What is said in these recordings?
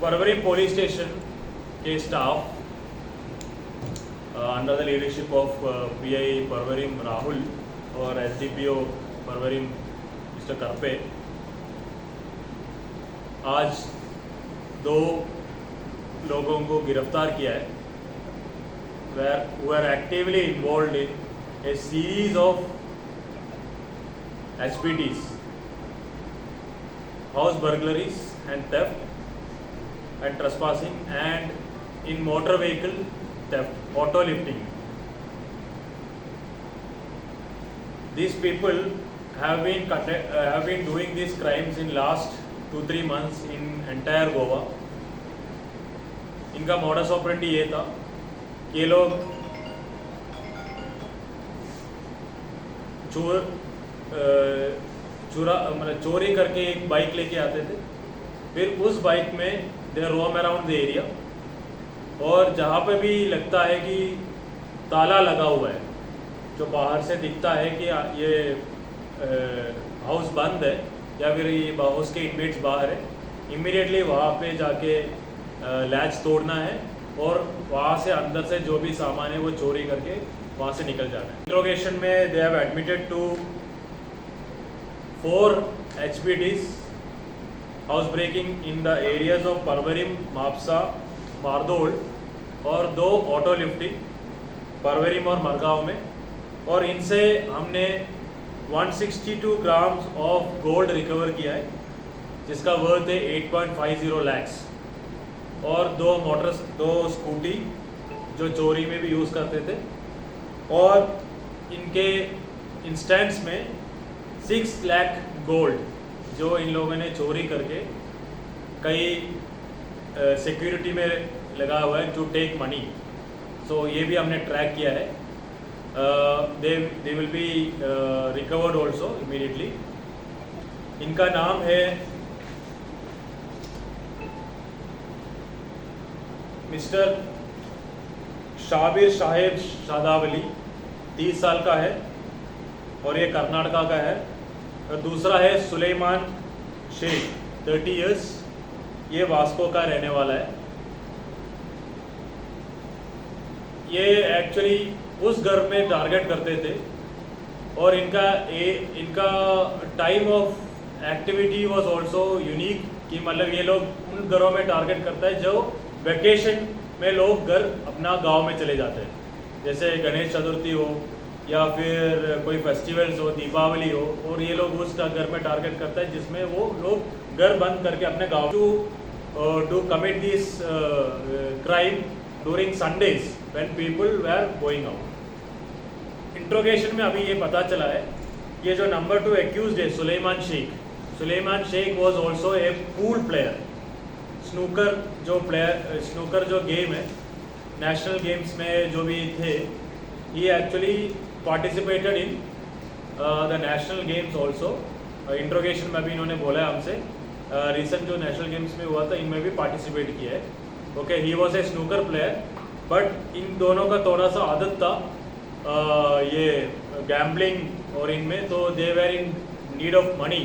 परवरिम police station के staff under the leadership of PI Porvorim Rahul और SDPO परवरिम mister Karpe आज 2 लोगों को गिरफ्तार किया है who are actively involved in a series of HPTs, house burglaries and theft and trespassing, and in motor vehicle theft, auto lifting. These people have been doing these crimes in last 2-3 months in entire Goa. इनका modus operandi ये था कि ये लोग चोरी करके एक bike लेके आते थे, फिर उस बाइक में दे रोम अराउंड द एरिया, और जहाँ पे भी लगता है कि ताला लगा हुआ है, जो बाहर से दिखता है कि ये हाउस बंद है या फिर ये हाउस के इनमेट्स बाहर है, इमीडिएटली वहाँ पे जाके लैच तोड़ना है और वहाँ से अंदर से जो भी सामान है वो चोरी करके वहाँ से निकल जाना है। इंट्रोगेशन में they have admitted to 4 HPTs, house breaking in the areas of Porvorim, Mapusa, Mardol, और 2 ऑटो लिफ्टिंग परवरिम और मरगांव में, और इनसे हमने 162 ग्राम्स ऑफ गोल्ड रिकवर किया है जिसका वर्थ है 8.50 lakhs, और 2 स्कूटी जो चोरी में भी यूज़ करते थे, और इनके इंस्टेंट्स में 6 लाख गोल्ड जो इन लोगों ने चोरी करके कई सिक्योरिटी में लगा हुआ है टू टेक मनी। सो ये भी हमने ट्रैक किया है। They will be recovered also immediately. इनका नाम है मिस्टर शाबिर साहेब शादावली, 30 साल का है और ये कर्नाटका का है। और दूसरा है सुलेमान शेख, 30 इयर्स, ये वास्को का रहने वाला है। ये एक्चुअली उस घर में टारगेट करते थे और इनका time of activity was also unique, कि मतलब ये लोग उन घरों में टारगेट करता है जो वैकेशन में लोग घर अपना गांव में चले जाते हैं, जैसे गणेश चतुर्थी हो या फिर कोई फेस्टिवल्स हो, दीपावली हो, और ये लोग उस घर में टारगेट करता है जिसमें वो लोग घर बंद करके अपने गांव to commit this crime during Sundays when people were going out. Interrogation में अभी ये पता चला है, ये जो नंबर 2 एक्यूज्ड है Suleman Shaikh was also a pool player. Snooker जो गेम है, नेशनल गेम्स में जो भी थे, he actually participated in the national games also. Interrogation में भी इन्होंने बोला है हमसे, रिसेंट जो नेशनल गेम्स में हुआ था इनमें भी पार्टिसिपेट किया है। Okay, he was a snooker player, but in दोनों का थोड़ा सा आदत था ये गैम्बलिंग और इनमें, तो they were in need of money.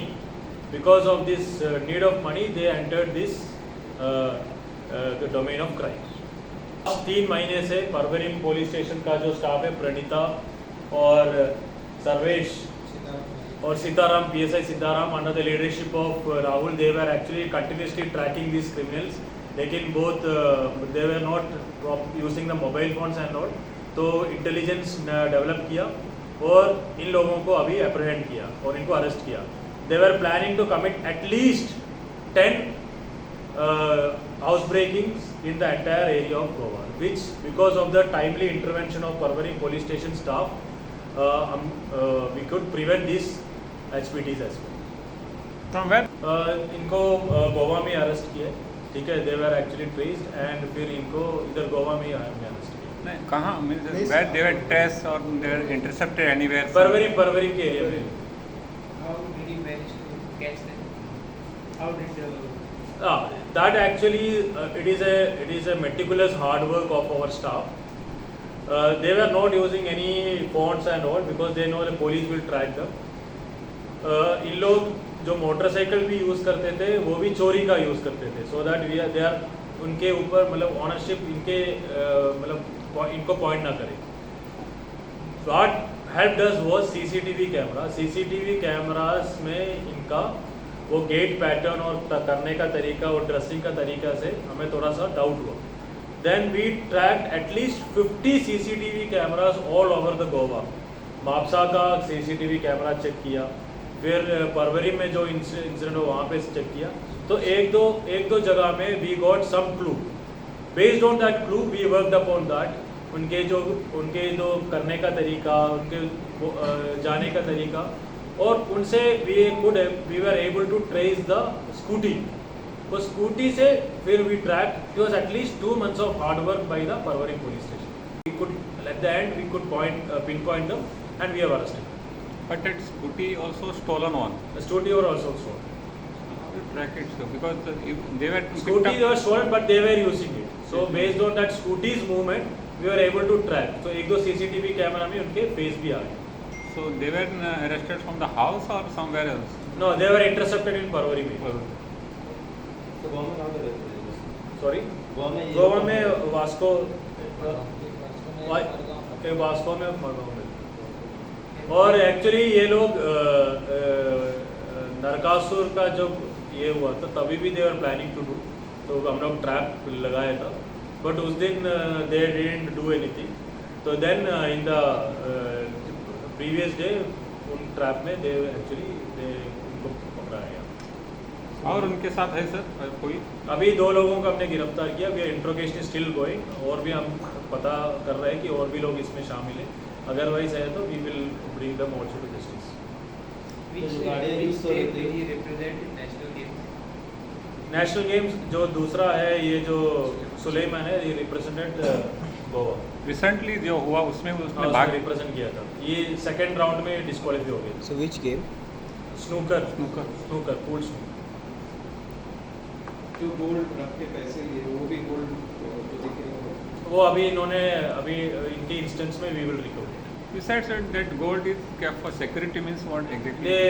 Because of this need of money they entered this the domain of crime. 3 महीने से परवरिम पुलिस स्टेशन का जो स्टाफ है, प्रणीता और सर्वेश और Sitaram, PSI Sitaram, under the leadership of Rahul, they were actually continuously tracking this criminals, लेकिन both they were not using the mobile phones and not, तो intelligence develop किया और इन लोगों को अभी अप्रहेंड किया और इनको अरेस्ट किया। They were planning to commit at least 10 house breakings in the entire area of Goa, which because of the timely intervention of Parvarim police station staff, we could prevent these HPTs as well. From where? इनको गोवा में arrest किया, ठीक है। they were actually traced and फिर इनको इधर गोवा में arrest किया। नहीं, कहाँ? Where they were traced or they were intercepted anywhere? परवरिम के एरिया में। How did he manage to catch them? How did that actually it is a meticulous hard work of our staff. They were not using any phones and all because they know the police will track them. इन लोग जो motorcycle भी use करते थे वो भी चोरी का use करते थे, सो दैट दे आर उनके ऊपर मतलब ऑनरशिप इनके मतलब इनको पॉइंट ना करे. व्हाट हेल्प डज वो सीसीटीवी कैमरा. सीसीटीवी कैमरास में इनका वो गेट पैटर्न और करने का तरीका और ड्रेसिंग का तरीका से हमें थोड़ा सा डाउट हुआ. Then we tracked at least 50 CCTV cameras all over the Goa. Mapusa का सीसीटीवी कैमरा चेक किया, फिर परवरी में जो इंसिडेंट हो वहाँ पे चेक किया. तो एक दो जगह में we got some clue. Based on that clue we worked upon that. उनके जो करने का तरीका, उनके जाने का तरीका, और उनसे we were able to trace the scooty. वो स्कूटी से फिर we track. It was at least 2 months of hard work by the Porvorim police station. We could at the end we could pinpoint them and we have arrested. But that scooty also stolen one. The scooty were also stolen. How to track it so? Because if they were picked Scooty up- were stolen but they were using it. So based on that scooty's movement we were able to track. So एक दो CCTV camera में उनके face भी आ गए. So they were arrested from the house or somewhere else? No, they were intercepted in Porvorim में. तो गोवा में कहाँ पे रहते थे? Sorry. गोवा गोवा में वास्को Margao. वास्को में मडगांव में. और एक्चुअली ये लोग नरकासुर का जब ये हुआ था तभी भी they are planning to do. तो हम लोग ट्रैप लगाया था, बट उस दिन दे डिडंट डू एनीथिंग. तो then in the previous day उन ट्रैप में दे एक्चुअली उनको पकड़ा गया. और उनके साथ है सर कोई? अभी 2 लोगों को हमने गिरफ्तार किया. We interrogation still going. और भी हम पता कर रहे हैं कि और भी लोग इसमें शामिल हैं. अदरवाइज है तो we will bring them also to justice. Which तो गाड़ियाँ which use तो state रहती will है। he represent in national games? National games जो दूसरा है, ये जो सुलेमान है, ये रिप्रेजेंटेड गोवा. रिसेंटली जो हुआ उसमें उसने भाग रिप्रेजेंट किया था. ये सेकंड राउंड में डिस्क्वालीफाई हो गए. So which game? Snooker snooker. Pool snooker. जो गोल्ड रख के पैसे लिए वो भी गोल्ड जो दिख रहे हैं वो अभी इनके इंस्टेंस में we will recover. Besides that gold is kept for security means what exactly? ये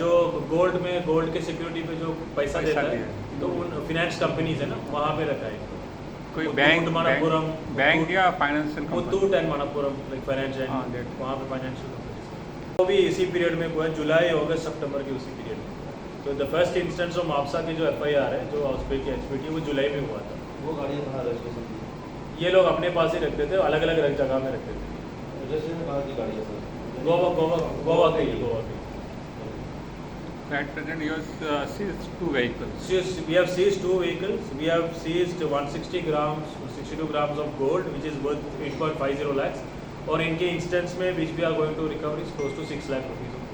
जो गोल्ड के सिक्योरिटी पे जो पैसा पैसा देता है, दिया। तो उन फाइनेंस कंपनीज है ना, वहाँ पे रखा है. कोई मुथूट मनप्पुरम, बैंक या financial company? Muthoot and Manappuram like finance हाँ, एंड that. वहाँ पे फाइनेंशियल कंपनीज. वो भी इसी पीरियड में हुआ, जुलाई अगस्त सितंबर के उसी पीरियड में. तो the first instance of Mapusa की जो FIR है, जो हाउसपे की HPT, वो जुलाई में हुआ था. वो गाड़ियाँ कहाँ रजिस्ट्रेशन की? ये लोग अपने पास ही रखते थे, अलग अलग जगह में रखते थे. रजिस्ट्रेशन कहाँ की गाड़ियाँ सर? गोवा की. At present you have seized 2 vehicles. We have seized 2 vehicles. We have seized 160 grams, 62 grams of gold, which is worth 8.50 lakhs. और इनके इंस्टेंस में which we are going to recover is close to 6 lakh rupees of gold.